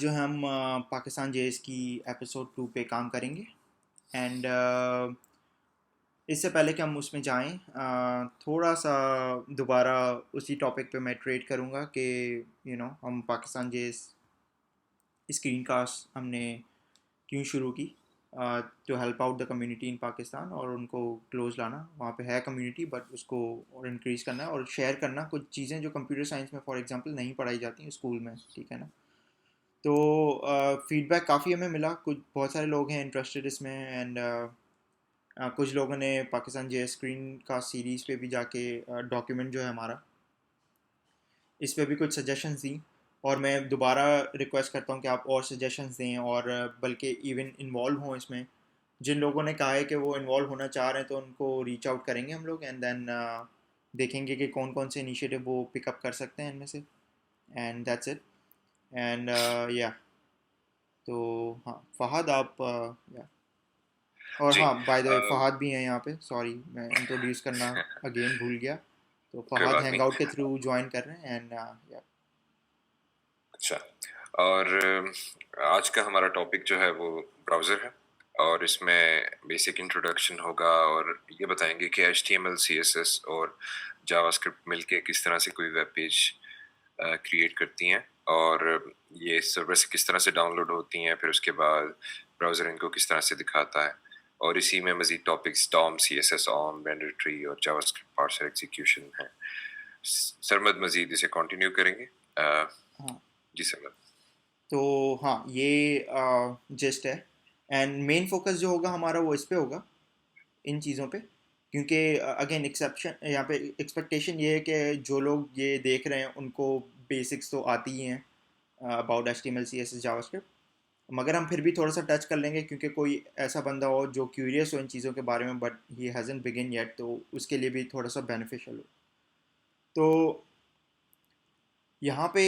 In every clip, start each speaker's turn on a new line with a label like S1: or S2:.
S1: जो है हम पाकिस्तान जेएस की एपिसोड 2 पे काम करेंगे एंड इससे पहले कि हम उसमें जाएं थोड़ा सा दोबारा उसी टॉपिक पे मैं ट्रेड करूँगा कि हम पाकिस्तान जेएस स्क्रीन कास्ट हमने क्यों शुरू की to help out the community in Pakistan और उनको क्लोज लाना। वहाँ पे है कम्युनिटी बट उसको और इंक्रीज़ करना है और शेयर करना कुछ चीज़ें जो कंप्यूटर साइंस में फॉर एग्जांपल नहीं पढ़ाई जाती हैं स्कूल में, ठीक है ना। तो फीडबैक काफ़ी हमें मिला, कुछ बहुत सारे लोग हैं इंटरेस्टेड इसमें एंड कुछ लोगों ने पाकिस्तान जे स्क्रीन का सीरीज़ पे भी जाके डॉक्यूमेंट जो है हमारा इस पे भी कुछ सजेशंस दी। और मैं दोबारा रिक्वेस्ट करता हूँ कि आप और सजेशंस दें और बल्कि इवन इन्वॉल्व हों इसमें। जिन लोगों ने कहा है कि वो इन्वॉल्व होना चाह रहे हैं तो उनको रीच आउट करेंगे हम लोग एंड देन देखेंगे कि कौन कौन से इनिशिएटिव वो पिकअप कर सकते हैं इनमें से। And that's it. एंड या तो हाँ फहद आप या और
S2: जी।
S1: हाँ बाय द वे फहद भी हैं यहाँ पे, सॉरी मैं इंट्रोड्यूस करना अगेन भूल गया। तो
S2: कोई
S1: फहद
S2: बात नहीं।
S1: हैंगआउट के थ्रू ज्वाइन कर रहे हैं एंड या
S2: अच्छा। और आज का हमारा टॉपिक जो है वो ब्राउज़र है और इसमें बेसिक इंट्रोडक्शन होगा और ये बताएंगे कि HTML, CSS और जावास्क्रिप्ट मिलके किस तरह से कोई वेब पेज क्रिएट करती हैं और ये सर्वर से किस तरह से डाउनलोड होती हैं, फिर उसके बाद ब्राउज़र इनको किस तरह से दिखाता है। और इसी में मज़ीद topics DOM, CSS, on, render tree और जावास्क्रिप्ट पार्सर एग्जीक्यूशन है। सरमद मज़ीद इसे कंटिन्यू करेंगे।
S1: हाँ।
S2: जी सरमद।
S1: तो हाँ ये जस्ट है एंड मेन फोकस जो होगा हमारा वो इस पे होगा, इन चीज़ों पे। क्योंकि अगेन एक्सेप्शन यहाँ पे एक्सपेक्टेशन ये है कि जो लोग ये देख रहे हैं उनको बेसिक्स तो आती ही हैं about H T M L C S S JavaScript. मगर हम फिर भी थोड़ा सा टच कर लेंगे क्योंकि कोई ऐसा बंदा हो जो क्यूरियस हो इन चीज़ों के बारे में बट ही हैज़न बिगिन येट, तो उसके लिए भी थोड़ा सा बेनिफिशियल हो। तो यहाँ पे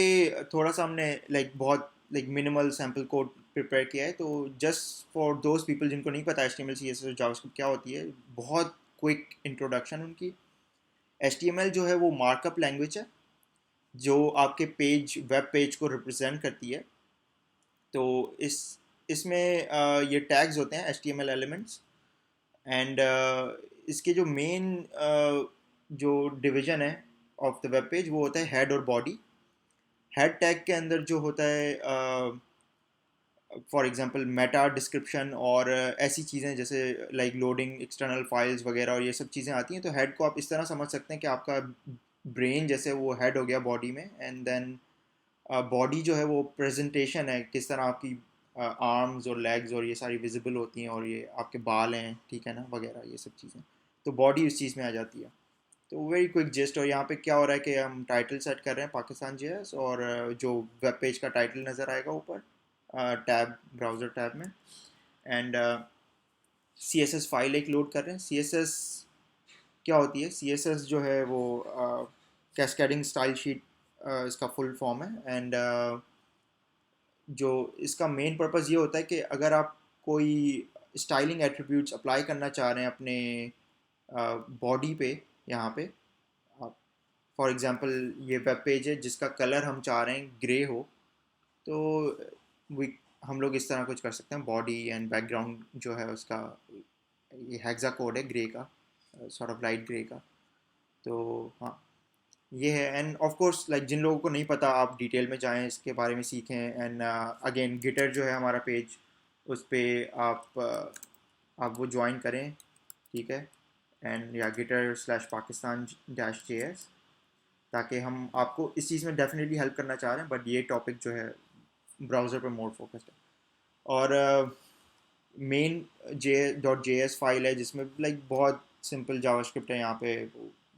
S1: थोड़ा सा हमने बहुत मिनिमल सैम्पल कोड प्रिपेयर किया है। तो जस्ट फॉर दोज पीपल जिनको नहीं पता H T M L C S S JavaScript क्या होती है, बहुत क्विक इंट्रोडक्शन उनकी। एच टी एम एल जो है वो मार्कअप लैंग्वेज है जो आपके पेज वेब पेज को रिप्रेजेंट करती है। तो इसमें ये टैग्स होते हैं H T M L elements and इसके जो मेन जो डिवीजन है ऑफ द वेब पेज वो होता है हेड और बॉडी। हेड टैग के अंदर जो होता है फॉर एग्जांपल मेटा डिस्क्रिप्शन और ऐसी चीज़ें जैसे लोडिंग एक्सटर्नल फाइल्स वगैरह और ये सब चीज़ें आती हैं। तो हेड को आप इस तरह समझ सकते हैं कि आपका ब्रेन जैसे वो हेड हो गया बॉडी में एंड देन बॉडी जो है वो प्रेजेंटेशन है, किस तरह आपकी आर्म्स और लेग्स और ये सारी विजिबल होती हैं और ये आपके बाल हैं, ठीक है ना, वगैरह ये सब चीज़ें। तो बॉडी उस चीज़ में आ जाती है। तो वेरी क्विक जिस्ट। और यहाँ पे क्या हो रहा है कि हम टाइटल सेट कर रहे हैं पाकिस्तान जेएस और जो वेब पेज का टाइटल नज़र आएगा ऊपर टैब ब्राउज़र टैब में and C S S file एक लोड कर रहे हैं। सी एस एस क्या होती है, सी एस एस जो है वो कैस्केडिंग स्टाइल शीट इसका फुल फॉर्म है एंड जो इसका मेन पर्पस ये होता है कि अगर आप कोई स्टाइलिंग एट्रीब्यूट्स अप्लाई करना चाह रहे हैं अपने बॉडी पे, यहाँ पे आप फॉर एग्जांपल ये वेब पेज है जिसका कलर हम चाह रहे हैं ग्रे हो, तो वी हम लोग इस तरह कुछ कर सकते हैं। बॉडी एंड बैकग्राउंड जो है उसका ये हेक्सा कोड है ग्रे का, सॉर्ट ऑफ लाइट ग्रे का। तो हाँ ये है एंड ऑफ कोर्स जिन लोगों को नहीं पता आप डिटेल में जाएं इसके बारे में सीखें एंड अगेन गिटर जो है हमारा पेज, उस पे आप वो ज्वाइन करें, ठीक है। एंड या Gitter slash Pakistan dash J S, ताकि हम आपको इस चीज़ में डेफिनेटली हेल्प करना चाह रहे हैं बट ये टॉपिक जो है ब्राउज़र पे मोर फोकस्ड है। और मेन जे.js फाइल है जिसमें बहुत सिंपल जावास्क्रिप्ट है यहाँ पे।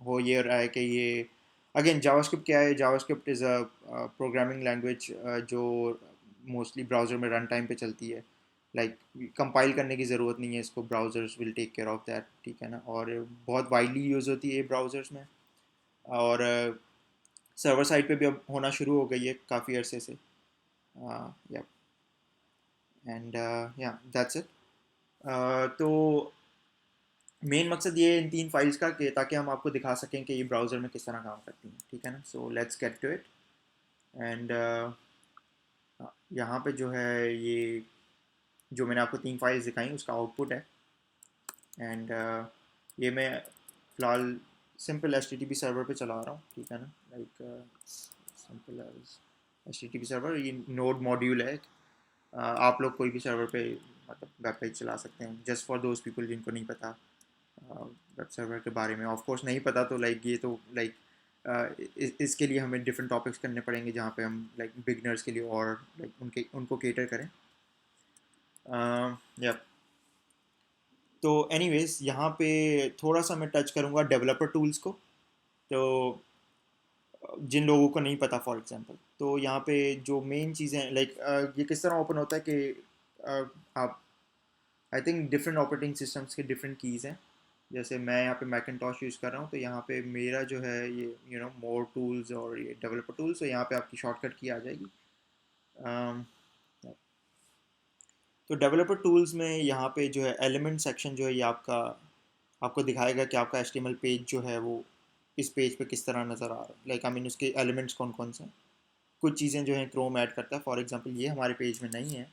S1: हो ये रहा है कि ये अगेन जावास्क्रिप्ट क्या है, JavaScript is a programming language जो मोस्टली ब्राउज़र में रन टाइम पे चलती है। कंपाइल करने की ज़रूरत नहीं है इसको, browsers will take care of that, ठीक है ना। और बहुत वाइडली यूज़ होती है ब्राउज़र्स में और सर्वर साइड पे भी अब होना शुरू हो गई है काफ़ी अरसे से। या एंड या दैट्स इट। तो मेन मकसद ये है इन तीन फाइल्स का कि ताकि हम आपको दिखा सकें कि ये ब्राउज़र में किस तरह काम करती हैं, ठीक है ना। So let's get to it and यहाँ पे जो है ये जो मैंने आपको 3 फाइल्स दिखाई उसका आउटपुट है। एंड ये मैं फ़िलहाल simple H T T P server पे चला रहा हूँ, ठीक है ना, like simple H T T P server, ये नोड मॉड्यूल है। आप लोग कोई भी सर्वर पे मतलब वेब पेज चला सकते हैं, जस्ट फॉर दोज पीपल जिनको नहीं पता वेब सर्वर के बारे में। ऑफ कोर्स नहीं पता तो लाइक ये तो लाइक इसके लिए हमें डिफरेंट टॉपिक्स करने पड़ेंगे जहाँ पे हम लाइक बिगनर्स के लिए और लाइक उनके उनको केटर करें। या तो एनीवेज यहाँ पे थोड़ा सा मैं टच करूँगा डेवलपर टूल्स को। तो जिन लोगों को नहीं पता फॉर एग्जांपल, तो यहाँ पे जो मेन चीज़ें लाइक ये किस तरह ओपन होता है कि आप I think different operating systems के डिफरेंट कीज़ हैं। जैसे मैं यहाँ पे मैकिनटॉश यूज़ कर रहा हूँ, तो यहाँ पे मेरा जो है ये मोर टूल्स और ये डेवलपर टूल्स, तो यहाँ पे आपकी शॉर्टकट की आ जाएगी। um, तो डेवलपर टूल्स में यहाँ पे जो है एलिमेंट सेक्शन जो है ये आपका आपको दिखाएगा कि आपका एचटीएमएल पेज जो है वो इस पेज पे किस तरह नज़र आ रहा है, लाइक आई मीन उसके एलिमेंट्स कौन कौन से हैं। कुछ चीज़ें जो हैं क्रोम ऐड करता है, फॉर एग्जांपल ये हमारे पेज में नहीं है,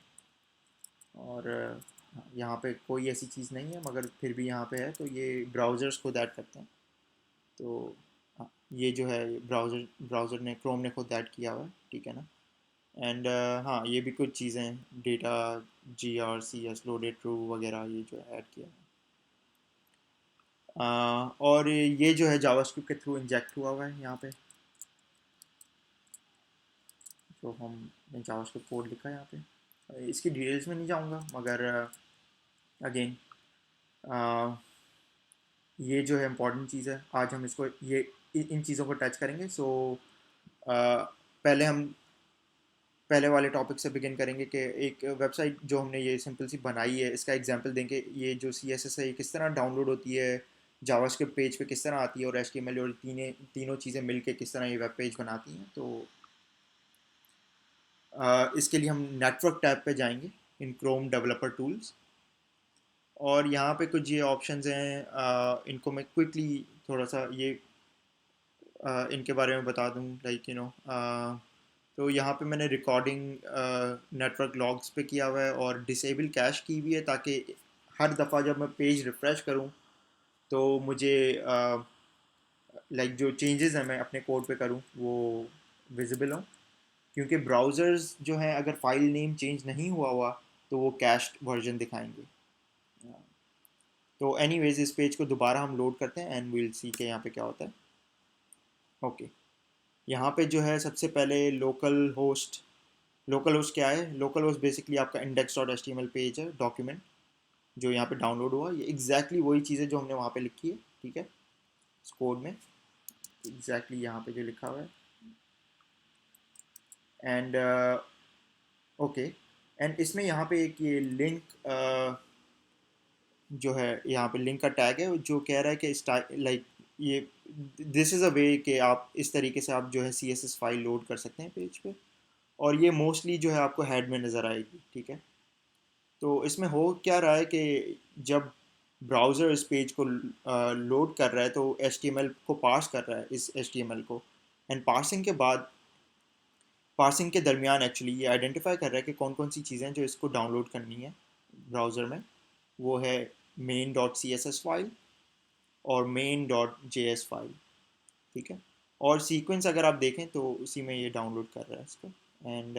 S1: और यहाँ पे कोई ऐसी चीज़ नहीं है, मगर फिर भी यहाँ पे है, तो ये ब्राउज़र्स खुद ऐड करते हैं। तो ये जो है ब्राउज़र ने क्रोम ने खुद ऐड किया हुआ है, ठीक है ना। एंड हाँ, ये भी कुछ चीज़ें डेटा GRCS लोडेड ट्रू वगैरह ये जो है ऐड किया है। और ये जो है जावास्क्रिप्ट के थ्रू इंजेक्ट हुआ हुआ है यहाँ पे, जो हमने जावास्क्रिप्ट कोड लिखा है यहाँ पे। इसकी डिटेल्स में नहीं जाऊँगा, मगर अगेन ये जो है इम्पॉर्टेंट चीज़ है। आज हम इसको ये इन चीज़ों को टच करेंगे। सो पहले हम पहले वाले टॉपिक से बिगिन करेंगे कि एक वेबसाइट जो हमने ये सिंपल सी बनाई है, इसका एग्जांपल देंगे। ये जो CSS है ये किस तरह डाउनलोड होती है, जावास्क्रिप्ट पेज पे किस तरह आती है, और HTML और तीनों चीज़ें मिलके किस तरह ये वेब पेज बनाती हैं। तो इसके लिए हम नेटवर्क टैब पे जाएंगे इन क्रोम डेवलपर टूल्स, और यहाँ पे कुछ ये ऑप्शंस हैं, इनको मैं क्विकली थोड़ा सा ये इनके बारे में बता दूँ, लाइक तो यहाँ पे मैंने रिकॉर्डिंग नेटवर्क लॉग्स पे किया हुआ है और डिसेबल कैश की हुई है, ताकि हर दफ़ा जब मैं पेज रिफ़्रेश करूँ तो मुझे लाइक जो चेंजेस हैं मैं अपने कोड पे करूँ वो विजिबल हों। क्योंकि ब्राउज़र्स जो हैं अगर फाइल नेम चेंज नहीं हुआ हुआ तो वो कैश्ड वर्जन दिखाएंगे। तो एनीवेज इस पेज को दोबारा हम लोड करते हैं एंड विल सी के यहाँ पे क्या होता है। ओके, यहाँ पे जो है सबसे पहले लोकल होस्ट क्या है? लोकल होस्ट बेसिकली आपका index.html पेज है, डॉक्यूमेंट जो यहाँ पे डाउनलोड हुआ, ये एग्जैक्टली वही चीज़ है जो हमने वहाँ पे लिखी है, ठीक है, इस कोड में एग्जैक्टली यहाँ पे जो लिखा हुआ है। एंड ओके, एंड इसमें यहाँ पे एक ये लिंक जो है, यहाँ पे लिंक का टैग है जो कह रहा है कि लाइक ये दिस इज़ अ वे कि आप इस तरीके से आप जो है CSS फाइल लोड कर सकते हैं पेज पे, और ये मोस्टली जो है आपको हेड में नज़र आएगी, ठीक है। तो इसमें हो क्या रहा है कि जब ब्राउज़र इस पेज को लोड कर रहा है तो HTML को पार्स कर रहा है, इस HTML को, एंड पार्सिंग के दरमियान एक्चुअली ये आइडेंटिफाई कर रहा है कि कौन कौन सी चीज़ें जो इसको डाउनलोड करनी है ब्राउज़र में। वो है main.css फाइल और main.js फाइल, ठीक है। और सीक्वेंस अगर आप देखें तो उसी में ये डाउनलोड कर रहा है इसको। एंड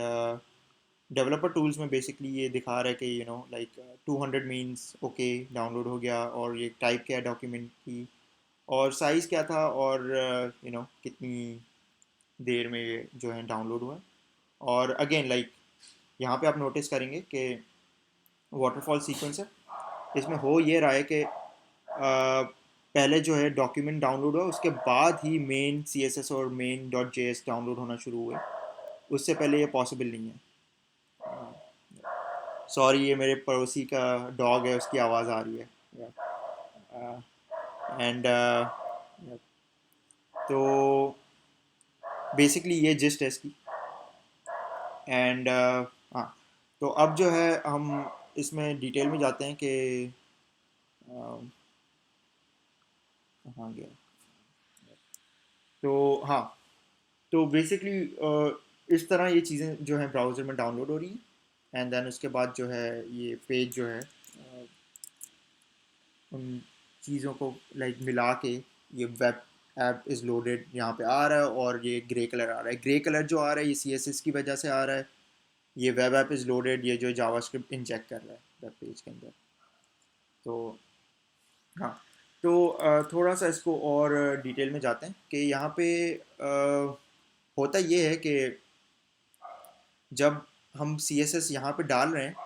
S1: डेवलपर टूल्स में बेसिकली ये दिखा रहा है कि लाइक 200 मीन्स ओके डाउनलोड हो गया, और ये टाइप क्या है डॉक्यूमेंट की, और साइज़ क्या था, और कितनी देर में ये जो है डाउनलोड हुआ है। और अगेन लाइक यहाँ पे आप नोटिस करेंगे कि वाटरफॉल सीक्वेंस है। इसमें हो ये रहा है कि पहले जो है डॉक्यूमेंट डाउनलोड हुआ, उसके बाद ही मेन CSS और main.js डाउनलोड होना शुरू हुए, उससे पहले ये पॉसिबल नहीं है। सॉरी, ये मेरे पड़ोसी का डॉग है, उसकी आवाज़ आ रही है। एंड तो बेसिकली ये जिस्ट है इसकी। एंड हाँ, तो अब जो है हम इसमें डिटेल में जाते हैं कि कहाँ गया। तो हाँ, तो बेसिकली इस तरह ये चीज़ें जो हैं ब्राउज़र में डाउनलोड हो रही हैं, एंड देन उसके बाद जो है ये पेज जो है उन चीज़ों को लाइक मिला के ये वेब ऐप इज़ लोडेड यहाँ पे आ रहा है, और ये ग्रे कलर आ रहा है। ग्रे कलर जो आ रहा है ये CSS की वजह से आ रहा है। ये वेब ऐप इज़ लोडेड, ये जो जावास्क्रिप्ट इंजेक्ट कर रहा है वेब पेज के अंदर। तो हाँ, तो थोड़ा सा इसको और डिटेल में जाते हैं कि यहाँ पे होता ये है कि जब हम CSS यहाँ पे डाल रहे हैं,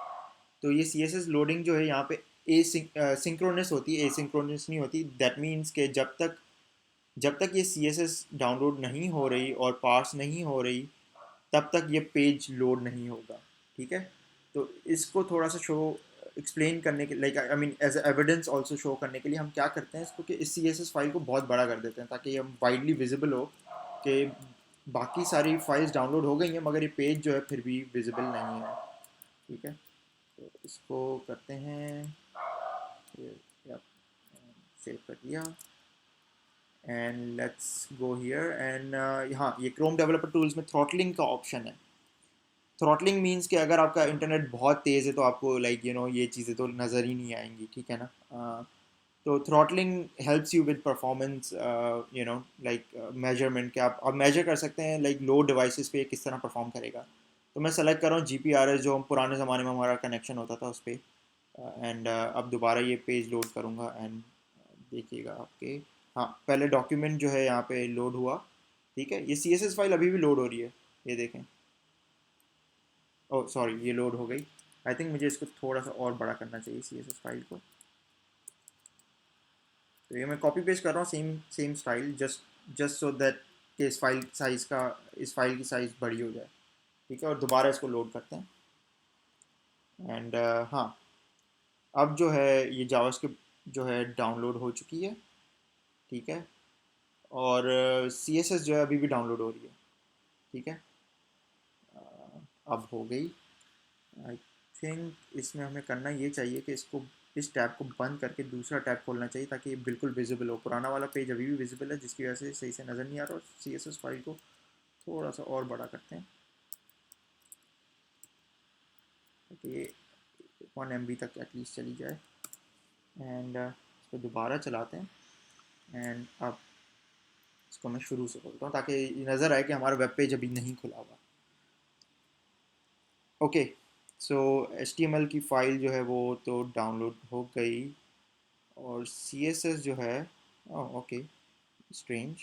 S1: तो ये CSS लोडिंग जो है यहाँ पे सिंक्रोनस होती है, एसिंक्रोनस नहीं होती। दैट मीन्स कि जब तक ये CSS डाउनलोड नहीं हो रही और पार्स नहीं हो रही, तब तक ये पेज लोड नहीं होगा। ठीक है, तो इसको थोड़ा सा शो एक्सप्लेन करने के like I mean as evidence also show करने के लिए हम क्या करते हैं इसको कि इस CSS फाइल को बहुत बड़ा कर देते हैं, ताकि ये वाइडली विजिबल हो कि बाकी सारी फाइल्स डाउनलोड हो गई हैं मगर ये पेज जो है फिर भी विजिबल नहीं है। ठीक है, तो इसको करते हैं, सेव कर दिया, and let's go here and यहाँ ये क्रोम डेवलपर टूल्स में थ्रॉटलिंग का ऑप्शन है। थ्रॉटलिंग मीन्स कि अगर आपका इंटरनेट बहुत तेज़ है तो आपको लाइक ये चीज़ें तो नज़र ही नहीं आएंगी। ठीक है ना। तो throttling helps you with performance, like measurement, कि आप मेजर कर सकते हैं लाइक लो डिवाइसेस पे किस तरह परफॉर्म करेगा। तो मैं सेलेक्ट कर रहा हूँ GPRS, जो हम पुराने ज़माने में हमारा कनेक्शन होता था उस पर, एंड अब दोबारा ये पेज लोड करूँगा, एंड देखिएगा आपके, हाँ पहले डॉक्यूमेंट जो है यहाँ पे लोड हुआ। ठीक है, ये CSS फाइल अभी भी लोड हो रही है, ये देखें। ओह सॉरी, ये लोड हो गई। आई थिंक मुझे इसको थोड़ा सा और बड़ा करना चाहिए CSS फाइल को। तो ये मैं कॉपी पेस्ट कर रहा हूँ, same same style, just just so that कि इस फाइल की साइज़ बड़ी हो जाए। ठीक है, और दोबारा इसको लोड करते हैं, एंड हाँ, अब जो है ये जावास्क्रिप्ट जो है डाउनलोड हो चुकी है। ठीक है, और CSS जो है अभी भी डाउनलोड हो रही है। ठीक है, अब हो गई। आई थिंक इसमें हमें करना ये चाहिए कि इसको, इस टैब को बंद करके दूसरा टैब खोलना चाहिए ताकि ये बिल्कुल विजिबल हो। पुराना वाला पेज अभी भी विजिबल है, जिसकी वजह से सही से नज़र नहीं आ रहा। और CSS फाइल को थोड़ा सा और बड़ा करते हैं ताकि ये 1 MB तक एटलीस्ट चली जाए, एंड इसको दोबारा चलाते हैं, एंड अब इसको मैं शुरू से खोलता हूँ ताकि नज़र आए कि हमारा वेब पेज अभी नहीं खुला हुआ। ओके, सो HTML की फ़ाइल जो है वो तो डाउनलोड हो गई, और CSS जो है, ओके स्ट्रेंज,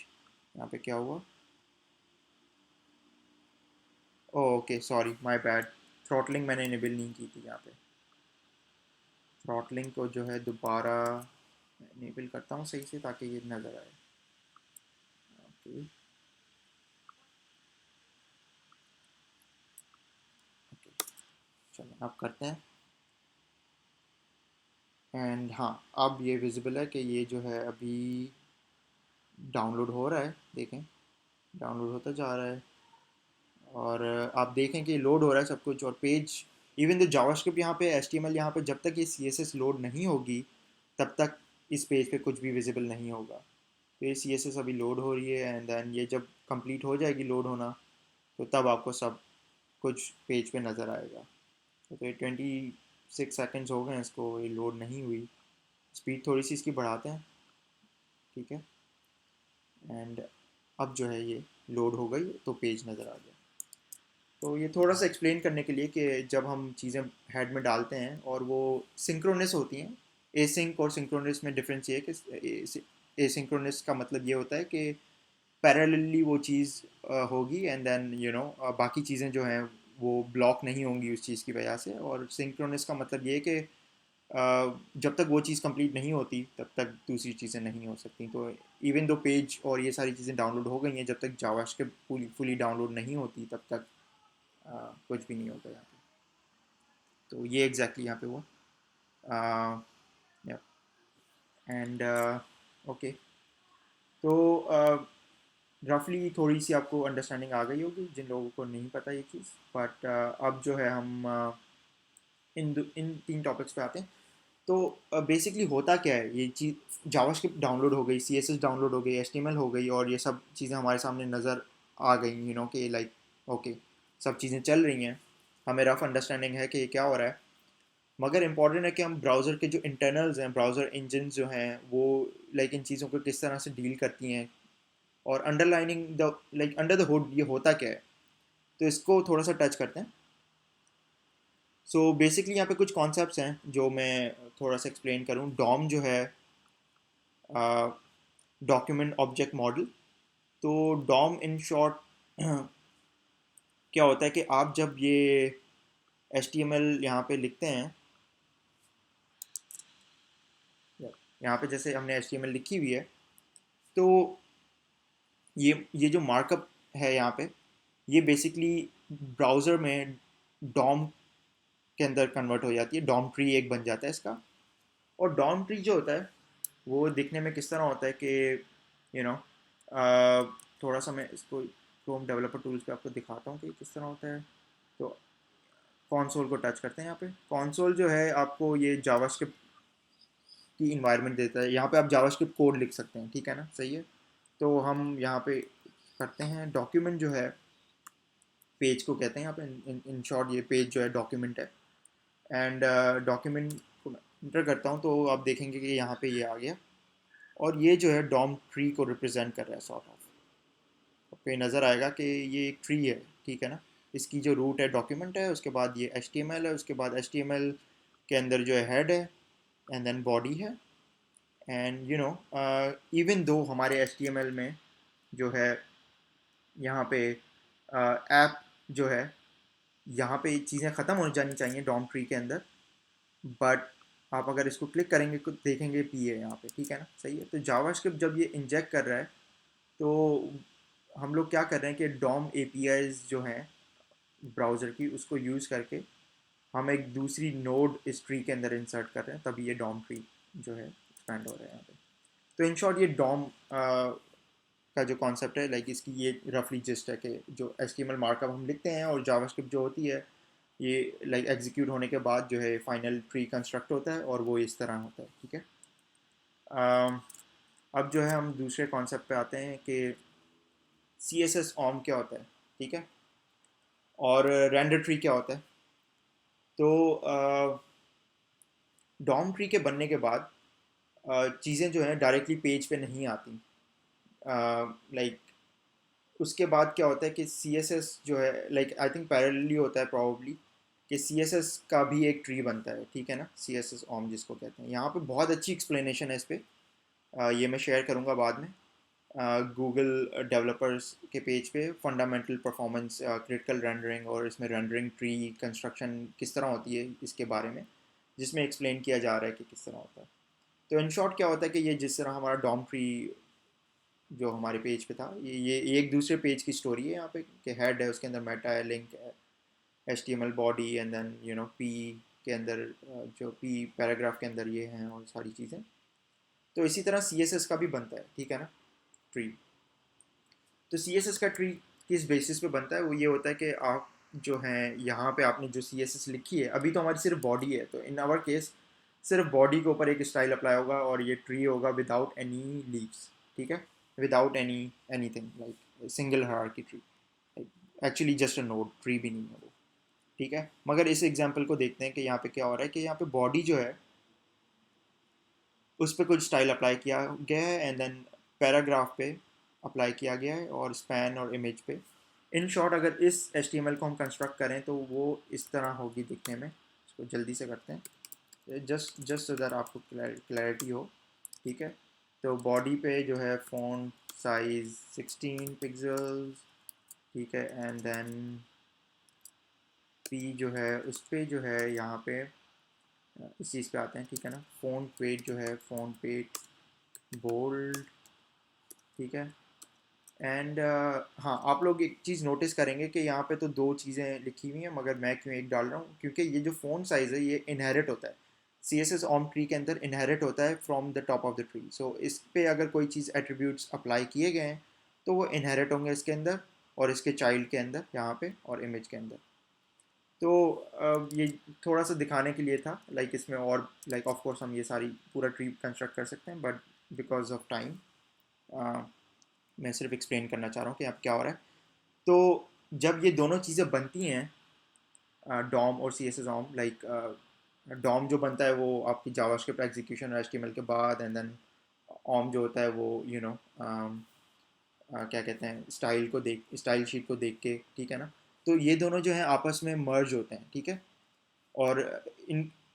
S1: यहाँ पे क्या हुआ? Okay sorry, my bad, throttling मैंने इनेबल नहीं की थी यहाँ पे। थ्रॉटलिंग को जो है दोबारा इनेबल करता हूँ सही से ताकि ये नज़र आए। ओके ओके, चलो अब करते हैं, एंड हाँ अब ये विजिबल है कि ये जो है अभी डाउनलोड हो रहा है। देखें, डाउनलोड होता जा रहा है, और आप देखें कि लोड हो रहा है सब कुछ, और पेज इवन द जावास्क्रिप्ट यहाँ पे, HTML यहाँ पे, जब तक ये CSS लोड नहीं होगी तब तक इस पेज पे कुछ भी विजिबल नहीं होगा। तो ये CSS अभी लोड हो रही है, एंड देन ये जब कंप्लीट हो जाएगी लोड होना, तो तब आपको सब कुछ पेज पे नज़र आएगा। तो ये 26 सेकेंड्स हो गए इसको, ये लोड नहीं हुई। स्पीड थोड़ी सी इसकी बढ़ाते हैं। ठीक है, एंड अब जो है ये लोड हो गई तो पेज नज़र आ गया। तो ये थोड़ा सा एक्सप्लेन करने के लिए कि जब हम चीज़ें हेड में डालते हैं और वो सिंक्रोनस होती हैं, एसिंक और सिंक्रोनस में डिफरेंस ये है कि एसिंक्रोनस का मतलब ये होता है कि पैरेलली वो चीज़ होगी, एंड देन बाकी चीज़ें जो हैं वो ब्लॉक नहीं होंगी उस चीज़ की वजह से। और सिंक्रोनस का मतलब ये है कि जब तक वो चीज़ कंप्लीट नहीं होती तब तक दूसरी चीज़ें नहीं हो सकती। तो इवन दो पेज और ये सारी चीज़ें डाउनलोड हो गई हैं, जब तक जावास्क्रिप्ट फुली डाउनलोड नहीं होती तब तक कुछ भी नहीं होता यहाँ पे। तो ये एग्जैक्टली यहाँ पे हुआ, एंड ओके। तो रफली थोड़ी सी आपको अंडरस्टैंडिंग आ गई होगी जिन लोगों को नहीं पता ये चीज़, बट अब जो है हम इन तीन टॉपिक्स पे आते हैं। तो बेसिकली होता क्या है, ये चीज़ जावास्क्रिप्ट डाउनलोड हो गई, CSS डाउनलोड हो गई, HTML हो गई, और ये सब चीज़ें हमारे सामने नज़र आ गई, कि लाइक ओके, सब चीज़ें चल रही हैं, हमें रफ अंडरस्टैंडिंग है कि ये क्या हो रहा है, मगर इम्पॉर्टेंट है कि हम ब्राउज़र के जो इंटरनल्स हैं, ब्राउज़र इंजन जो हैं वो लाइक इन चीज़ों को किस तरह से डील करती हैं, और underlining the like under the hood ये होता क्या है, तो इसको थोड़ा सा टच करते हैं। सो बेसिकली यहाँ पे कुछ कॉन्सेप्ट्स हैं जो मैं थोड़ा सा एक्सप्लेन करूँ। डॉम जो है डॉक्यूमेंट ऑब्जेक्ट मॉडल। तो डॉम इन शॉर्ट क्या होता है कि आप जब ये एच टी एम एल यहाँ पे लिखते हैं, यहाँ पे जैसे हमने एच टी एम एल लिखी हुई है, तो ये जो मार्कअप है यहाँ पे, ये बेसिकली ब्राउज़र में डॉम के अंदर कन्वर्ट हो जाती है, डॉम ट्री एक बन जाता है इसका। और डॉम ट्री जो होता है वो दिखने में किस तरह होता है कि यू नो थोड़ा सा मैं इसको क्रोम डेवलपर टूल्स पे आपको दिखाता हूँ कि किस तरह होता है। तो कॉन्सोल को टच करते हैं, यहाँ पे कॉन्सोल जो है आपको ये जावास्क्रिप्ट की इन्वायरमेंट देता है, यहाँ पे आप जावास्क्रिप्ट कोड लिख सकते हैं, ठीक है ना, सही है। तो हम यहाँ पे करते हैं डॉक्यूमेंट जो है, पेज को कहते हैं यहाँ पे इन शॉर्ट, ये पेज जो है डॉक्यूमेंट है। एंड डॉक्यूमेंट को मैं इंटर करता हूँ तो आप देखेंगे कि यहाँ पे ये आ गया, और ये जो है डॉम ट्री को रिप्रेजेंट कर रहा है सॉर्ट ऑफ। आपको ये नज़र आएगा कि ये एक ट्री है, ठीक है ना। इसकी जो रूट है डॉक्यूमेंट है, उसके बाद ये एच टी एम एल है, उसके बाद एच टी एम एल के अंदर जो है हेड है, एंड देन बॉडी है। एंड इवन दो हमारे एच टी एम एल में जो है यहाँ पे ऐप जो है, यहाँ पे चीज़ें ख़त्म हो जानी चाहिए डॉम ट्री के अंदर, बट आप अगर इसको क्लिक करेंगे तो देखेंगे पी है यहाँ पे, ठीक है ना, सही है। तो जावास्क्रिप्ट जब ये इंजेक्ट कर रहा है, तो हम लोग क्या कर रहे हैं कि डॉम एपीआईज जो हैं ब्राउज़र की, उसको यूज़ करके हम एक दूसरी नोड इस ट्री के अंदर इंसर्ट कर रहे हैं, तभी ये डॉम ट्री जो है एक्सपैंड हो रहा है यहाँ पे। तो इन शॉर्ट ये डॉम का जो कॉन्सेप्ट है, लाइक इसकी ये रफली जिस्ट है कि जो एचटीएमएल मार्कअप हम लिखते हैं और जावास्क्रिप्ट जो होती है, ये लाइक एग्जीक्यूट होने के बाद जो है फाइनल ट्री कंस्ट्रक्ट होता है और वो इस तरह होता है, ठीक है। अम, अब जो है हम दूसरे कॉन्सेप्ट पे आते हैं कि सी एस एस ऑम क्या होता है, ठीक है, और रेंडर ट्री क्या होता है। तो डॉम ट्री के बनने के बाद चीज़ें जो हैं डायरेक्टली पेज पे नहीं आती, लाइक उसके बाद क्या होता है कि सी एस एस जो है, लाइक आई थिंक पैरेलली होता है प्रॉब्ली, कि सी एस एस का भी एक ट्री बनता है, ठीक है ना, सी एस एस ऑम जिसको कहते हैं। यहाँ पे बहुत अच्छी एक्सप्लेनेशन है इस पर, ये मैं शेयर करूँगा बाद में गूगल डेवलपर्स के पेज पे, फंडामेंटल परफॉर्मेंस क्रिटिकल रेंडरिंग, और इसमें रेंडरिंग ट्री कंस्ट्रक्शन किस तरह होती है इसके बारे में, जिसमें एक्सप्लेन किया जा रहा है कि किस तरह होता है। तो इन शॉर्ट क्या होता है कि ये जिस तरह हमारा डॉम ट्री जो हमारे पेज पे था, ये एक दूसरे पेज की स्टोरी है यहाँ पे, कि हेड है, उसके अंदर मेटा है, लिंक है, H T M L body, and then P के अंदर जो पी पैराग्राफ के अंदर ये हैं और सारी चीज़ें। तो इसी तरह सी एस एस का भी बनता है, ठीक है ना, ट्री। तो सी एस एस का ट्री किस बेसिस पे बनता है, वो ये होता है कि आप जो हैं यहाँ पे आपने जो सी एस एस लिखी है, अभी तो हमारी सिर्फ बॉडी है, तो इन आवर केस सिर्फ बॉडी के ऊपर एक स्टाइल अप्लाई होगा और ये ट्री होगा विदाउट एनी लीव्स, ठीक है, without any thing, like single hierarchy tree, actually just a node, tree भी नहीं है वो, ठीक है। मगर इस एग्जांपल को देखते हैं कि यहाँ पे क्या हो रहा है, कि यहाँ पे बॉडी जो है उस पर कुछ स्टाइल अप्लाई किया गया है, एंड देन पैराग्राफ पे अप्लाई किया गया है, और स्पैन और इमेज पे। इन शॉर्ट अगर इस एच टी एम एल को हम कंस्ट्रक्ट करें तो वो इस तरह होगी दिखने में। इसको जल्दी से करते हैं, जस्ट जस्ट अगर आपको क्लैरिटी हो, ठीक है। तो बॉडी पे जो है फ़ॉन्ट साइज़ 16 पिक्सल्स, ठीक है, एंड देन पी जो है उस पर जो है यहाँ पे इस चीज़ पे आते हैं, ठीक है ना। फ़ॉन्ट वेट जो है फ़ॉन्ट वेट बोल्ड, ठीक है। एंड हाँ, आप लोग एक चीज़ नोटिस करेंगे कि यहाँ पे तो दो चीज़ें लिखी हुई हैं, मगर मैं क्यों एक डाल रहा हूँ, क्योंकि ये जो फ़ोन साइज़ है ये इनहेरिट होता है, C S S on tree के अंदर इनहेरिट होता है from the top of the tree. So इस पे अगर कोई चीज़ एट्रीब्यूट्स अप्लाई किए गए हैं तो वो इनहेरिट होंगे इसके अंदर, और इसके चाइल्ड के अंदर यहाँ पे, और इमेज के अंदर। तो ये थोड़ा सा दिखाने के लिए था, लाइक इसमें और लाइक ऑफ कोर्स हम ये सारी पूरा ट्री कंस्ट्रक्ट कर सकते हैं, बट बिकॉज ऑफ टाइम मैं सिर्फ एक्सप्लेन करना चाह रहा हूँ कि अब क्या हो रहा है। तो जब ये दोनों चीज़ें बनती हैं, डॉम और C S S OM, like DOM जो बनता है वो आपकी जावास्क्रिप्ट एग्जीक्यूशन और एचटीएमएल के बाद, एंड देन ऑम जो होता है वो क्या कहते हैं, स्टाइल शीट को देख के, ठीक है ना। तो ये दोनों जो है आपस में मर्ज होते हैं, ठीक है। और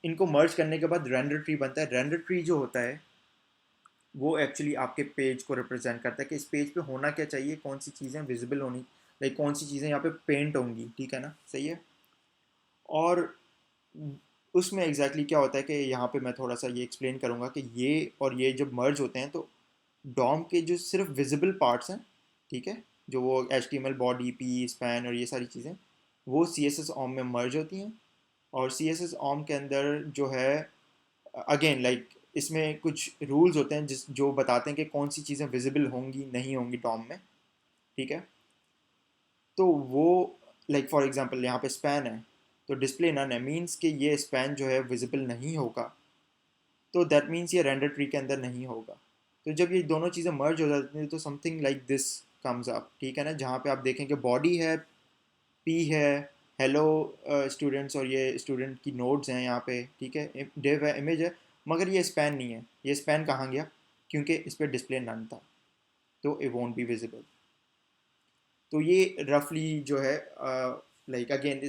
S1: इनको मर्ज करने के बाद रेंडर ट्री बनता है। रेंडर ट्री जो होता है वो एक्चुअली आपके पेज को रिप्रेजेंट करता है कि इस पेज पे होना क्या चाहिए, कौन सी चीज़ें विजिबल होनी, लाइक कौन सी चीज़ें यहाँ पे पेंट होंगी, ठीक है ना, सही है। और उसमें एग्जैक्टली क्या होता है कि यहाँ पे मैं थोड़ा सा ये एक्सप्लेन करूँगा कि ये और ये जब मर्ज होते हैं तो डॉम के जो सिर्फ विजिबल पार्ट्स हैं, ठीक है, जो वो H T M L body P span और ये सारी चीज़ें, वो सी एस एस ऑम में मर्ज होती हैं। और सी एस एस ऑम के अंदर जो है, अगेन लाइक इसमें कुछ रूल्स होते हैं जिस जो बताते हैं कि कौन सी चीज़ें विजिबल होंगी नहीं होंगी डॉम में, ठीक है। तो वो लाइक फॉर एग्जांपल यहाँ पे स्पैन है, तो डिस्प्ले नन है, मीन्स कि ये स्पैन जो है विजिबल नहीं होगा, तो दैट मीन्स ये रेंडर ट्री के अंदर नहीं होगा। तो जब ये दोनों चीज़ें मर्ज हो जाती हैं तो something like this comes up, ठीक है ना, जहाँ पे आप देखें कि बॉडी है, पी है, हेलो स्टूडेंट्स, और ये स्टूडेंट की नोड्स हैं यहाँ पे, ठीक है, डिव है, इमेज है, मगर ये स्पैन नहीं है। ये स्पैन कहाँ गया? क्योंकि इस पर डिस्प्ले नन था, तो इट वोंट बी विजिबल। तो ये रफली जो है, लाइक अगेन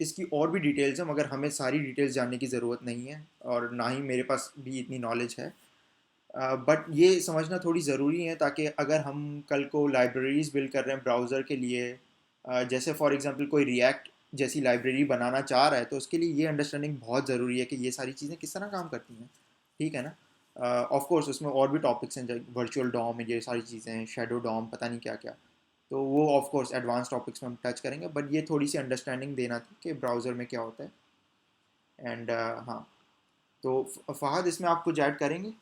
S1: इसकी और भी डिटेल्स हैं, मगर हमें सारी डिटेल्स जानने की ज़रूरत नहीं है और ना ही मेरे पास भी इतनी नॉलेज है। बट ये समझना थोड़ी ज़रूरी है ताकि अगर हम कल को लाइब्रेरीज बिल्ड कर रहे हैं ब्राउज़र के लिए, जैसे फॉर एग्जांपल कोई रिएक्ट जैसी लाइब्रेरी बनाना चाह रहा है, तो उसके लिए ये अंडरस्टैंडिंग बहुत ज़रूरी है कि ये सारी चीज़ें किस तरह काम करती हैं, ठीक है ना। ऑफ कोर्स उसमें और भी टॉपिक्स हैं, जैसे वर्चुअल डॉम, ये सारी चीज़ें हैं, शेडो डॉम, पता नहीं क्या क्या। तो वो ऑफ कोर्स एडवांस टॉपिक्स में हम टच करेंगे, बट ये थोड़ी सी अंडरस्टैंडिंग देना थी कि ब्राउज़र में क्या होता है। एंड हाँ, तो फहद इसमें आप कुछ ऐड करेंगे?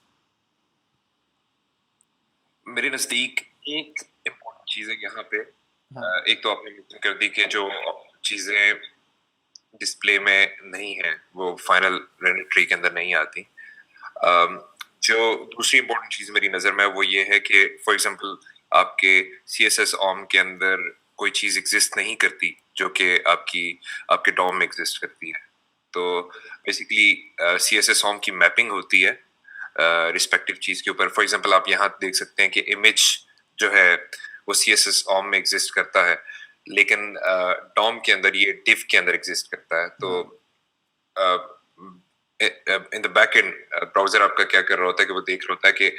S2: मेरे नज़दीक एक इम्पोर्टेंट चीज़ है यहाँ पे।
S1: हाँ।
S2: एक तो आपने मेंशन कर दी कि जो चीज़ें डिस्प्ले में नहीं है वो फाइनल रेंडर ट्री के अंदर नहीं आती। जो दूसरी इम्पोर्टेंट चीज़ मेरी नज़र में वो ये है कि फॉर एग्जांपल आपके CSS OM के अंदर कोई चीज़ एग्जिस्ट नहीं करती जो कि आपके DOM में एग्जिस्ट करती है। तो बेसिकली CSS OM की मैपिंग होती है रिस्पेक्टिव चीज़ के ऊपर। फॉर एग्जांपल आप यहाँ देख सकते हैं कि इमेज जो है वो CSS OM में एग्जिस्ट करता है, लेकिन DOM के अंदर ये div के अंदर एग्जिस्ट करता है। तो
S1: हाँ।
S2: In the back and browser आपका क्या कर रहा होता है कि वो देख रहा होता है कि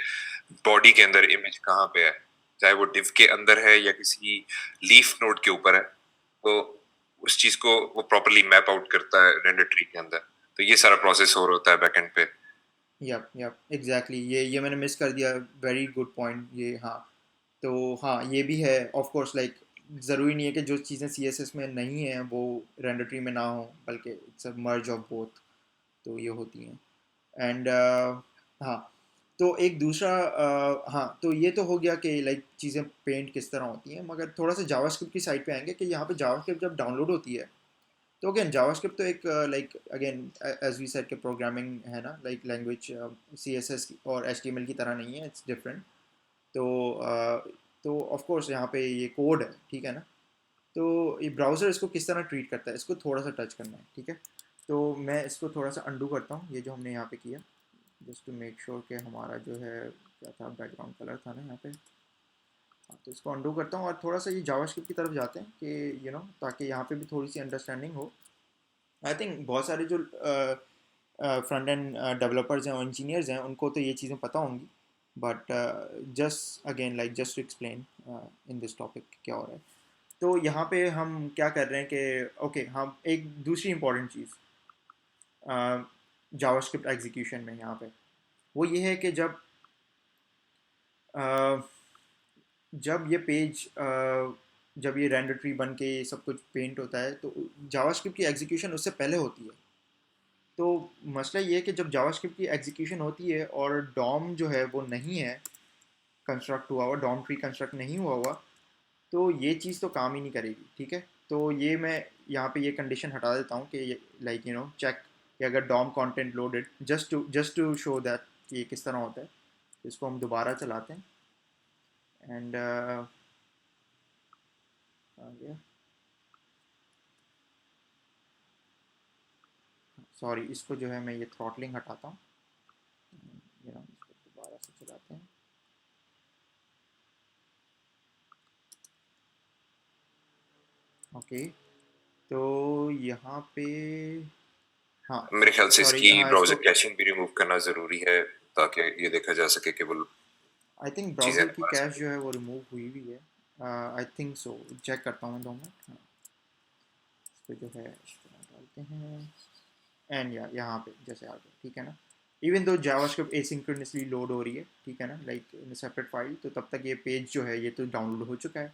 S2: बॉडी के अंदर इमेज कहाँ पे है, चाहे वो div के अंदर है या किसी लीफ नोड के ऊपर है। तो उस चीज को वो प्रॉपर्ली मैप आउट करता है रेंडर ट्री के अंदर। तो ये सारा प्रोसेस हो रहा होता है बैकएंड पे।
S1: यप एग्जैक्टली, ये मैंने मिस कर दिया, वेरी गुड पॉइंट ये, हाँ। तो हाँ, ये भी है ऑफ कोर्स, लाइक ज़रूरी नहीं है कि जो चीज़ें सी एस एस में नहीं हैं वो रेंडर ट्री में ना हो, बल्कि it's a merge of both, तो ये होती हैं। एंड हाँ, तो एक दूसरा, हाँ, तो ये तो हो गया कि लाइक चीज़ें पेंट किस तरह होती हैं, मगर थोड़ा सा जावास्क्रिप्ट की साइड पे आएंगे कि यहाँ पे जावास्क्रिप्ट जब डाउनलोड होती है, तो अगेन जावास्क्रिप्ट तो एक like again as we said के प्रोग्रामिंग है ना, like language C S S और एच टी एम एल की तरह नहीं है, इट्स डिफरेंट। तो तो ऑफ कोर्स यहाँ पे ये कोड है, ठीक है ना। तो ये ब्राउज़र इसको किस तरह ट्रीट करता है, इसको थोड़ा सा टच करना है, ठीक है। तो मैं इसको थोड़ा सा अंडू करता हूँ, ये जो हमने यहाँ पे किया, जस्ट टू मेक श्योर कि हमारा जो है क्या था, बैकग्राउंड कलर था ना यहाँ पे। हाँ, तो इसको अंडू करता हूँ और थोड़ा सा ये जावास्क्रिप्ट की तरफ जाते हैं कि ताकि यहाँ पे भी थोड़ी सी अंडरस्टैंडिंग हो। आई थिंक बहुत सारे जो फ्रंट एंड डेवलपर्स हैं और इंजीनियर्स हैं उनको तो ये चीज़ें पता होंगी, but just again like just to explain in this topic क्या हो रहा है। तो यहाँ पे हम क्या कर रहे हैं कि ओके, हम एक दूसरी इंपॉर्टेंट चीज़ जावास्क्रिप्ट एग्जीक्यूशन में यहाँ पे, वो ये है कि uh, जब ये पेज जब ये रेंडर ट्री बन के सब कुछ पेंट होता है, तो जावास्क्रिप्ट की एग्जीक्यूशन उससे पहले होती है। तो मसला ये है कि जब जावास्क्रिप्ट की एग्जीक्यूशन होती है और डॉम जो है वो नहीं है कंस्ट्रक्ट हुआ हुआ, डॉम ट्री कंस्ट्रक्ट नहीं हुआ हुआ, तो ये चीज़ तो काम ही नहीं करेगी, ठीक है। तो ये मैं यहाँ पे ये कंडीशन हटा देता हूँ कि लाइक चेक कि अगर DOM content loaded, just to show that कि ये किस तरह होता है। तो इसको हम दोबारा चलाते हैं एंड आ गया। सॉरी, इसको जो है मैं ये थ्रॉटलिंग हटाता हूँ, ये हम इसको दोबारा से चलाते हैं। ओके, तो यहाँ पे, हाँ
S2: मेरे ख्याल से
S1: सॉरी,
S2: इसकी
S1: हाँ
S2: ब्राउज़र
S1: इसको,
S2: कैशिंग भी रिमूव करना ज़रूरी है, ताकि ये देखा जा सके कि वो
S1: आई थिंक
S2: चीज़ें
S1: ब्राउज़र की
S2: हमारे
S1: कैश
S2: सामने।
S1: जो है वो रिमूव हुई हुई है, आई थिंक सो, चेक करता हूँ मैं 2 मिनट। हाँ, इसको जो है इसको डालते हैं, एंड यहाँ पे जैसे आ गया, ठीक है ना। Even though JavaScript asynchronously load हो रही है, ठीक है ना, लाइक इन सेपरेट फाइल, तो तब तक ये पेज जो है ये तो डाउनलोड हो चुका है,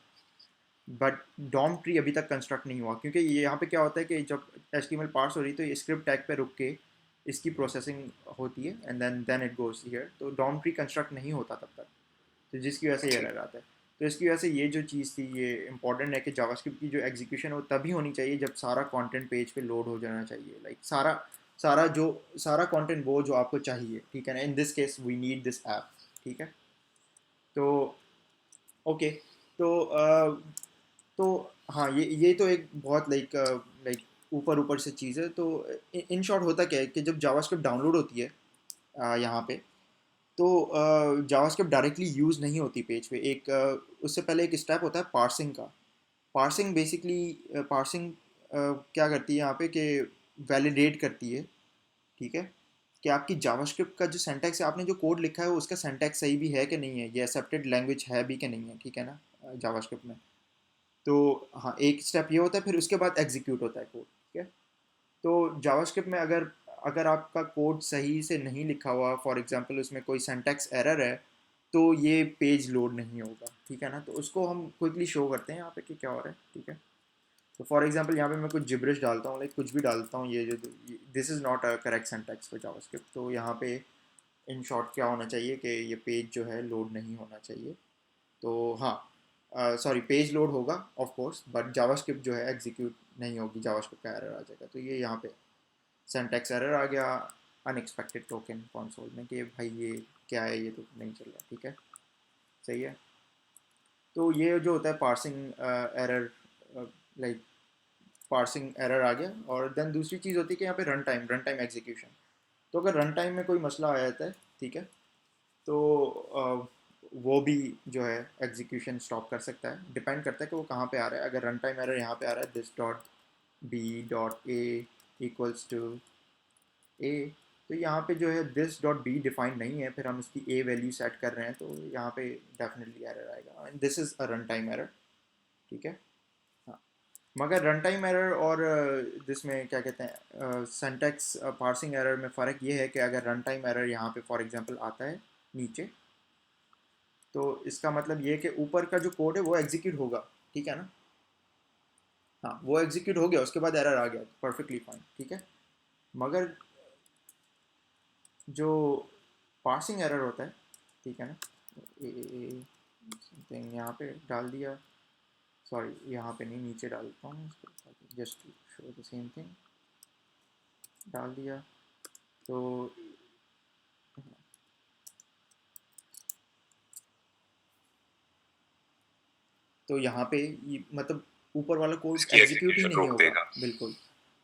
S1: बट डॉम ट्री अभी तक कंस्ट्रक्ट नहीं हुआ, क्योंकि ये यहाँ पे क्या होता है कि जब HTML पार्स हो रही है तो ये स्क्रिप्ट टैग पे रुक के इसकी प्रोसेसिंग होती है, and then it goes here, तो डॉम ट्री कंस्ट्रक्ट नहीं होता तब तक, तो जिसकी वजह से ये
S2: ठीक।
S1: रह आता है। तो इसकी वजह से ये जो चीज़ थी ये इंपॉर्टेंट है कि जावास्क्रिप्ट की जो एग्जीक्यूशन है वो तभी होनी चाहिए जब सारा कंटेंट पेज पे लोड हो जाना चाहिए, लाइक सारा सारा कंटेंट वो जो आपको चाहिए, ठीक है ना, in this case we need this app, ठीक है। तो ओके, तो तो हाँ, ये तो एक बहुत लाइक ऊपर ऊपर से चीज़ है। तो इन शॉर्ट होता क्या है कि जब जावास्क्रिप्ट डाउनलोड होती है यहाँ पे, तो जावास्क्रिप्ट डायरेक्टली यूज़ नहीं होती पेज पे, एक उससे पहले एक स्टेप होता है पार्सिंग का। पार्सिंग बेसिकली, पार्सिंग क्या करती है यहाँ पे कि वैलिडेट करती है, ठीक है, कि आपकी जावास्क्रिप्ट का जो सिंटैक्स है, आपने जो कोड लिखा है उसका सिंटैक्स सही भी है कि नहीं है, ये एक्सेप्टेड लैंग्वेज है भी कि नहीं है, ठीक है ना, जावास्क्रिप्ट में। तो हाँ, एक स्टेप ये होता है, फिर उसके बाद एग्जीक्यूट होता है कोड, ठीक है। तो जावास्क्रिप्ट में अगर अगर आपका कोड सही से नहीं लिखा हुआ, फॉर एग्जांपल उसमें कोई सिंटैक्स एरर है, तो ये पेज लोड नहीं होगा, ठीक है ना। तो उसको हम क्विकली शो करते हैं यहाँ पे कि क्या हो रहा है, ठीक है। तो फॉर एग्जांपल यहाँ पे मैं कुछ जिब्रिश डालता हूँ, लाइक कुछ भी डालता हूँ, ये जो this is not a correct syntax for JavaScript, तो यहाँ पे इन शॉर्ट क्या होना चाहिए कि ये पेज जो है लोड नहीं होना चाहिए। तो हाँ, सॉरी, पेज लोड होगा ऑफ कोर्स, बट जावास्क्रिप्ट जो है एग्जीक्यूट नहीं होगी, जावास्क्रिप्ट का एरर आ जाएगा। तो ये यहाँ पे सिंटैक्स एरर आ गया, अनएक्सपेक्टेड टोकन कंसोल में कि भाई ये क्या है, ये तो नहीं चल रहा, ठीक है, सही है। तो ये जो होता है parsing error, like parsing error आ गया। और देन दूसरी चीज़ होती है कि यहाँ पे रन टाइम एग्जीक्यूशन। तो अगर रन टाइम में कोई मसला आ जाता है, ठीक है, तो वो भी जो है एग्जीक्यूशन स्टॉप कर सकता है, डिपेंड करता है कि वो कहाँ पे आ रहा है। अगर रन टाइम एरर यहाँ पे आ रहा है, this dot B dot A equals to A, तो यहाँ पे जो है दिस डॉट बी डिफाइंड नहीं है, फिर हम उसकी ए वैल्यू सेट कर रहे हैं, तो यहाँ पे डेफिनेटली एरर आएगा, and this is a run time error, ठीक है। हाँ, मगर रन टाइम एरर और जिसमें क्या कहते हैं सिंटैक्स पार्सिंग एरर में फ़र्क ये है कि अगर रन टाइम एरर यहाँ पे फॉर एग्जांपल आता है नीचे, तो इसका मतलब ये है कि ऊपर का जो कोड है वो एग्जीक्यूट होगा, ठीक है ना। हाँ, वो एग्जीक्यूट हो गया, उसके बाद एरर आ गया, परफेक्टली फाइन, ठीक है। मगर जो पार्सिंग एरर होता है, ठीक है ना, समथिंग यहाँ पे डाल दिया, सॉरी यहाँ पे नहीं, नीचे डालता हूँ इसको, just show the same thing, डाल दिया। तो यहाँ पे ये मतलब ऊपर वाला कोड
S2: इसकी
S1: एग्जीक्यूट ही
S2: एग्जीक्यूशन
S1: नहीं
S2: रोक
S1: होगा,
S2: देगा।
S1: बिल्कुल।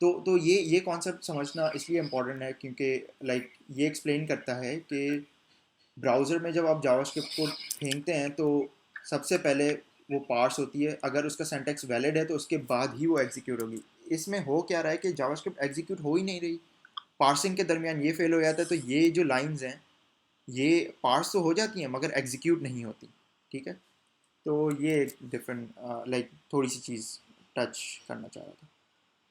S1: तो ये कॉन्सेप्ट समझना इसलिए इम्पोर्टेंट है क्योंकि लाइक ये एक्सप्लेन करता है कि ब्राउज़र में जब आप जावास्क्रिप्ट को फेंकते हैं तो सबसे पहले वो पार्स होती है, अगर उसका सिंटैक्स वैलिड है तो उसके बाद ही वो एग्जीक्यूट होगी। इसमें हो क्या रहा है कि जावास्क्रिप्ट एग्जीक्यूट हो ही नहीं रही, पार्सिंग के दरमियान ये फेल हो जाता है, तो ये जो लाइंस हैं ये पार्स तो हो जाती हैं मगर एग्जीक्यूट नहीं होती, ठीक है। तो ये डिफरेंट लाइक थोड़ी सी चीज़ टच करना चाह रहा था।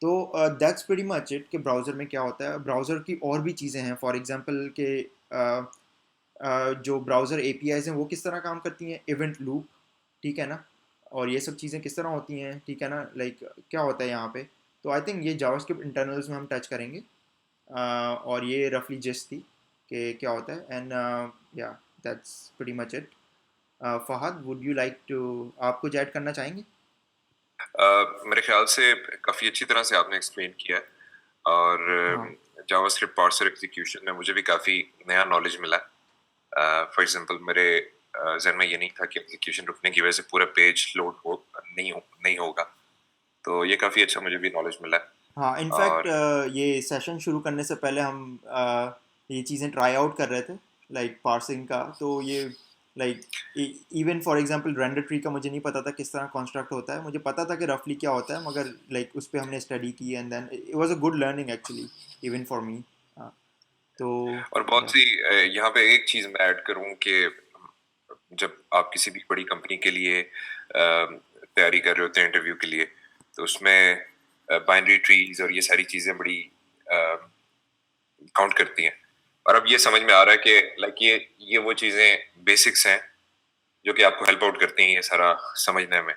S1: तो दैट्स प्रीटी मच इट कि ब्राउज़र में क्या होता है। ब्राउज़र की और भी चीज़ें हैं, फॉर एग्जांपल के जो ब्राउज़र एपीआईज हैं वो किस तरह काम करती हैं, इवेंट लूप, ठीक है ना, और ये सब चीज़ें किस तरह होती हैं, ठीक है ना, लाइक क्या होता है यहाँ पे। तो आई थिंक ये जावास्क्रिप्ट इंटरनल्स में हम टच करेंगे, और ये रफली जिस्ट थी कि क्या होता है, एंड या that's pretty much it. Fahad, would you like to, आप कुछ ऐड करना चाहेंगे?
S2: मेरे ख्याल से काफ़ी अच्छी तरह से आपने एक्सप्लेन किया है,
S1: हाँ,
S2: और जावास्क्रिप्ट पार्सर एग्जीक्यूशन में मुझे भी काफ़ी नया नॉलेज मिला। फॉर एग्जांपल मेरे ज़हन में ये नहीं था कि एग्जीक्यूशन रुकने की वजह से पूरा पेज लोड नहीं होगा। तो ये काफ़ी अच्छा मुझे भी नॉलेज मिला है।
S1: हाँ, इनफैक्ट
S2: और
S1: ये सेशन शुरू करने से पहले हम ये चीज़ें ट्राई आउट कर रहे थे, लाइक पार्सिंग का। तो ये like even for example render tree का मुझे नहीं पता था किस तरह कंस्ट्रक्ट होता है। मुझे पता था कि रफली क्या होता है, मगर लाइक उस पर हमने स्टडी की and then it was a good learning actually, even for me. तो
S2: और बहुत
S1: या
S2: सी यहाँ पे एक चीज मैं ऐड करूँ कि जब आप किसी भी बड़ी कंपनी के लिए तैयारी कर रहे होते हैं इंटरव्यू के लिए, तो उसमें बाइनरी ट्रीज और ये सारी चीजें बड़ी काउंट करती हैं। और अब ये समझ में आ रहा है कि लाइक ये वो चीजें बेसिक्स हैं जो कि आपको हेल्प आउट करती हैं ये सारा समझने में।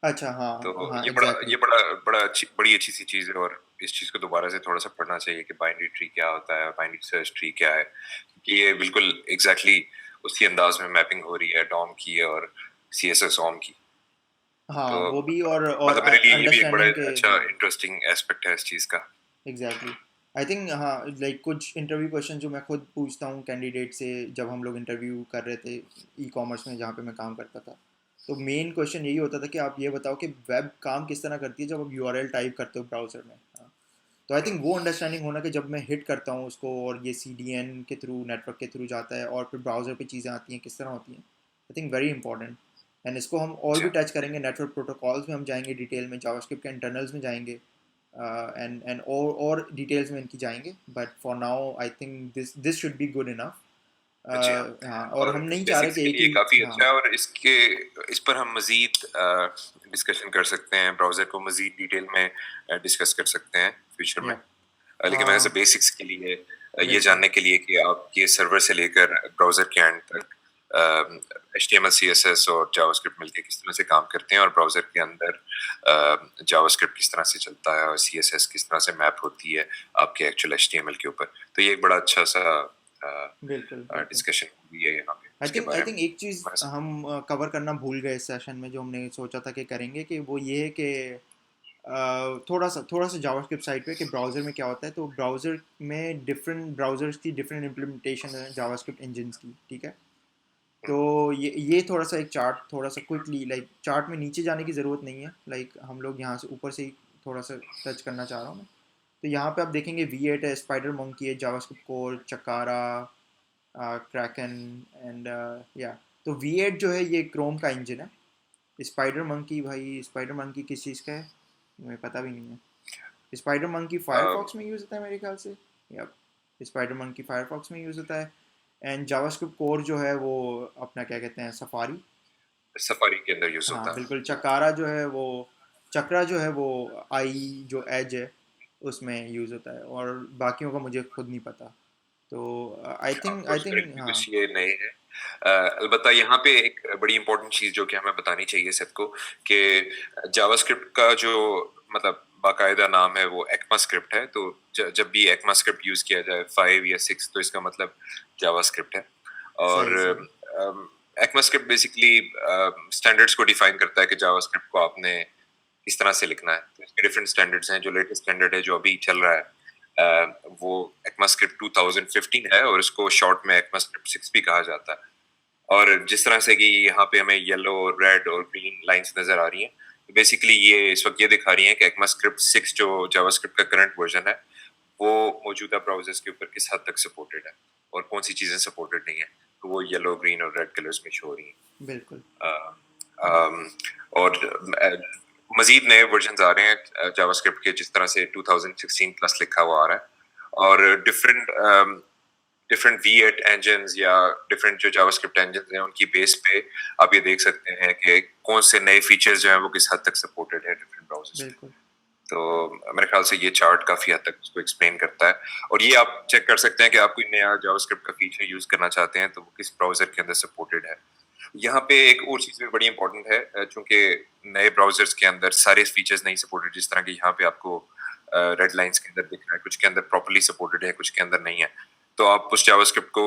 S1: अच्छा, हाँ
S2: तो
S1: हाँ,
S2: ये
S1: एग्जैक्टली।
S2: बड़ा बड़ा बड़ी अच्छी सी चीज है, और इस चीज को दोबारा से थोड़ा सा पढ़ना चाहिए कि बाइनरी ट्री क्या होता है, बाइनरी सर्च ट्री क्या है, क्योंकि ये बिल्कुल एग्जैक्टली उसी अंदाज में मैपिंग हो रही है डॉम की और सीएसएस ओम की।
S1: हाँ,
S2: तो
S1: वो भी, और
S2: मतलब मेरे लिए ये भी एक बड़ा
S1: अंडरस्टैंडिंग के,
S2: अच्छा
S1: हाँ,
S2: इंटरेस्टिंग एस्पेक्ट है इस चीज का।
S1: एग्जैक्टली। आई थिंक हाँ, लाइक कुछ इंटरव्यू क्वेश्चन जो मैं खुद पूछता हूँ कैंडिडेट से जब हम लोग इंटरव्यू कर रहे थे ई कॉमर्स में जहाँ पे मैं काम करता था, तो मेन क्वेश्चन यही होता था कि आप ये बताओ कि वेब काम किस तरह करती है जब आप यूआरएल टाइप करते हो ब्राउज़र में। हाँ, तो आई थिंक वो अंडरस्टैंडिंग होना कि जब मैं हिट करता हूँ उसको और ये सीडीएन के थ्रू, नेटवर्क के थ्रू जाता है और फिर ब्राउज़र पे चीज़ें आती हैं किस तरह होती हैं, I think very important. And इसको हम और भी
S2: अच्छा।
S1: टच करेंगे, नेटवर्क प्रोटोकॉल्स में हम जाएंगे डिटेल में, जावास्क्रिप्ट के इंटरनल्स में जाएंगे एंड और डिटेल्स में इनकी जाएंगे, but for now I think this should be good enough.
S2: जी हाँ।
S1: हाँ, और
S2: और
S1: हम नहीं चाह रहे
S2: बेसिक्स
S1: कि
S2: के
S1: एक
S2: लिए
S1: ही,
S2: काफी
S1: हाँ,
S2: अच्छा है, और इस पर हम मजीद डिस्कशन कर सकते हैं, ब्राउजर को मजीद डिटेल में डिस्कस कर सकते हैं फ्यूचर में।
S1: या
S2: लेकिन मैं ऐसे बेसिक्स के लिए ये
S1: बिल्कुल।
S2: जानने के लिए कि आप ये सर्वर से लेकर ब्राउजर के एंड तक HTML CSS और जावास्क्रिप्ट मिलके किस तरह से काम करते हैं, और ब्राउजर के अंदर जावास्क्रिप्ट किस तरह से चलता है और CSS किस तरह से मैप होती है आपके एक्चुअल HTML के ऊपर। तो ये एक बड़ा अच्छा सा
S1: बिल्कुल बिल्कुल।
S2: डिस्कशन हुई है यहाँ पे
S1: आई
S2: इसके
S1: थिंक आई
S2: बारे में।
S1: थिंक एक चीज़
S2: मैं
S1: हम कवर करना भूल गए इस सेशन में जो हमने सोचा था कि करेंगे, कि वो ये है कि थोड़ा सा जावास्क्रिप्ट साइड पे कि ब्राउज़र में क्या होता है। तो ब्राउज़र में डिफरेंट ब्राउज़र्स की डिफरेंट इम्प्लीमेंटेशन है जावास्क्रिप्ट इंजन्स की, ठीक है। तो ये थोड़ा सा एक चार्ट, थोड़ा सा क्विकली, लाइक चार्ट में नीचे जाने की ज़रूरत नहीं है, लाइक हम लोग यहाँ से ऊपर से ही थोड़ा सा टच करना चाह रहा हूँ मैं। तो यहाँ पे आप देखेंगे V8 है, स्पाइडर मंकी है, जावास्क्रिप्ट कोर, चकारा, क्रैकन एंड या। तो V8 जो है ये क्रोम का इंजन है। स्पाइडर मंकी, भाई स्पाइडर मंकी किस चीज़ का है मुझे पता भी नहीं है। स्पाइडर मंकी फायरफॉक्स में यूज़ होता है मेरे ख्याल से, या स्पाइडर मंकी फायरफॉक्स में यूज़ होता है। एंड जावास्क्रिप्ट कोर जो है वो अपना क्या कहते हैं, सफारी।
S2: सफारी के अंदर यूज
S1: हाँ
S2: होता है।
S1: बिल्कुल, चकारा जो है वो, चक्रा जो है वो आई जो एज है उसमें यूज़ होता है, और बाकियों का मुझे खुद नहीं पता। तो आई
S2: ऑफकोर्स मेरे
S1: थिंक
S2: लिए भी
S1: हाँ।
S2: कुछ ये नहीं है। अलबत्ता यहाँ पे एक बड़ी इंपॉर्टेंट चीज जो कि हमें बतानी चाहिए सबको, कि जावास्क्रिप्ट का जो मतलब बाकायदा नाम है वो एक्मा स्क्रिप्ट है। तो जब भी एक्मा स्क्रिप्ट यूज किया जाए 5 या 6, तो इसका मतलब जावास्क्रिप्ट है। और
S1: सही सही।
S2: एक्मा स्क्रिप्ट बेसिकली स्टैंडर्ड्स को डिफाइन करता है कि जावास्क्रिप्ट को आपने किस तरह से लिखना है। तो इसके डिफरेंट स्टैंडर्ड्स हैं। जो लेटेस्ट स्टैंडर्ड है जो अभी चल रहा है वो ECMAScript 2015 है, और इसको शॉर्ट में ECMAScript 6 भी कहा जाता है। और जिस तरह से कि यहाँ पे हमें येलो, रेड और ग्रीन लाइंस नजर आ रही हैं, तो बेसिकली ये इस वक्त ये दिखा रही हैं कि ECMAScript 6 जो जावास्क्रिप्ट का करंट वर्जन है, वो मौजूदा ब्राउजर्स के ऊपर किस हद तक सपोर्टेड है और कौन सी चीजें सपोर्टेड नहीं है। तो वो येलो, ग्रीन और रेड कलर्स में शो हो रही हैं।
S1: बिल्कुल।
S2: अम, और मजीद नए वर्जन आ रहे हैं जावास्क्रिप्ट के, जिस तरह से 2016 प्लस लिखा हुआ आ रहा है। और डिफरेंट डिफरेंट V8 इंजन्स या डिफरेंट जो जावास्क्रिप्ट इंजन्स हैं उनकी बेस पे आप ये देख सकते हैं कि कौन से नए फीचर्स जो हैं वो किस हद तक सपोर्टेड है डिफरेंट ब्राउजर्स पे।
S1: बिल्कुल।
S2: तो मेरे ख्याल से ये चार्ट काफी हद तक उसको एक्सप्लेन करता है। और ये आप चेक कर सकते हैं कि आप कोई नया जावास्क्रिप्ट का फीचर यूज करना चाहते हैं तो वो किस ब्राउजर के अंदर सपोर्टेड है। यहाँ पे एक और चीज भी बड़ी इंपॉर्टेंट है, चूंकि नए ब्राउजर्स के अंदर सारे फीचर्स नहीं सपोर्टेड, जिस तरह के यहाँ पे आपको रेड लाइंस के अंदर दिख रहा है, कुछ के अंदर प्रॉपर्ली सपोर्टेड है, कुछ के अंदर नहीं है। तो आप उस जावास्क्रिप्ट को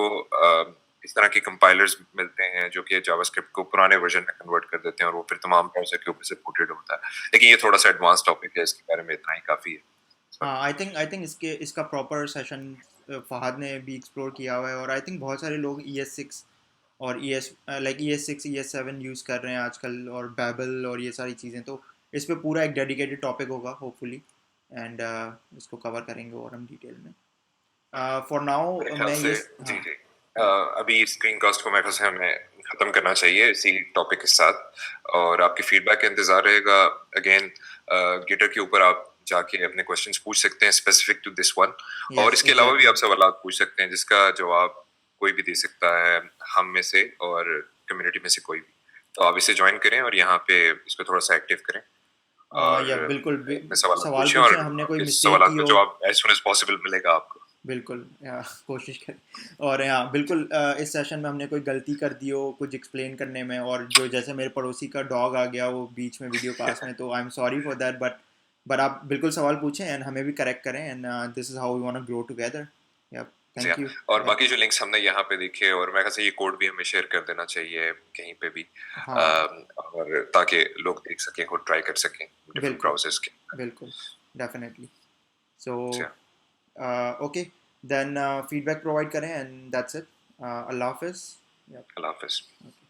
S2: इस तरह के कंपाइलर्स मिलते हैं जो कि जावास्क्रिप्ट को पुराने वर्जन में कन्वर्ट कर देते हैं, और वो फिर तमाम ब्राउजर के ऊपर सपोर्टेड होता है। लेकिन ये थोड़ा सा एडवांस टॉपिक है, इसके बारे में इतना ही काफी है इस
S1: हाँ,
S2: वक्त।
S1: आई थिंक इसका प्रॉपर सेशन फहद ने भी एक्सप्लोर किया हुआ है, और आई थिंक बहुत सारे लोग ES6 और ES6 ES7 यूज़ कर रहे हैं आजकल, और बैबल और ये सारी चीज़ें। तो इस पे पूरा एक डेडिकेटेड टॉपिक होगा होपफुली। एंड इसको कवर करेंगे और हम डिटेल में। फॉर नाउ
S2: मेरे ख्याल
S1: मैं
S2: से
S1: ये,
S2: जी
S1: हाँ,
S2: जी अभी स्क्रीन कास्ट को मेरे ख्याल से हमें खत्म करना चाहिए इसी टॉपिक के साथ और आपकी फीडबैक का इंतजार रहेगा। अगेन गिटर के ऊपर आप जाके अपने क्वेश्चंस पूछ सकते हैं स्पेसिफिक टू दिस वन और
S1: यस
S2: इसके अलावा भी
S1: एग्जैक्टली,
S2: आप सवाल पूछ सकते हैं जिसका जवाब कोई भी दे सकता है, हम में से और कम्युनिटी में से कोई भी। तो आप इसे ज्वाइन करें और यहाँ पे इसको थोड़ा सा एक्टिव करें और
S1: या बिल्कुल
S2: अपने सवाल
S1: सवाल
S2: पूछें और
S1: पूछें, हमने कोई
S2: आपके
S1: मिस्टेक
S2: सवाल
S1: की
S2: का
S1: हो,
S2: जवाब एज सुन एज पॉसिबल मिलेगा आपको।
S1: बिल्कुल कोशिश करें। और यहाँ बिल्कुल इस सेशन में हमने कोई गलती कर दी हो कुछ एक्सप्लेन करने में, और जो जैसे मेरे पड़ोसी का डॉग आ गया वो बीच में वीडियो कास्ट में, तो I am sorry for that, but आप बिल्कुल सवाल पूछें एंड हमें भी करेक्ट करें, and this is how we want to grow together. या
S2: जी हाँ,
S1: थैंक यू।
S2: और
S1: या
S2: बाकी जो लिंक्स हमने यहाँ पे देखे और मेरे ख्याल से ये कोड भी हमें शेयर कर देना चाहिए कहीं पे भी
S1: हाँ
S2: और ताकि लोग देख सकें और ट्राई कर सकें डिफरेंट
S1: बिल्कुल
S2: ब्राउजर्स के।
S1: बिल्कुल डेफिनेटली। सो
S2: जी हाँ,
S1: ओके, देन फीडबैक प्रोवाइड करें एंड दैट्स इट। अल्लाह हाफिज़।
S2: अल्लाह हाफिज।
S1: ओके।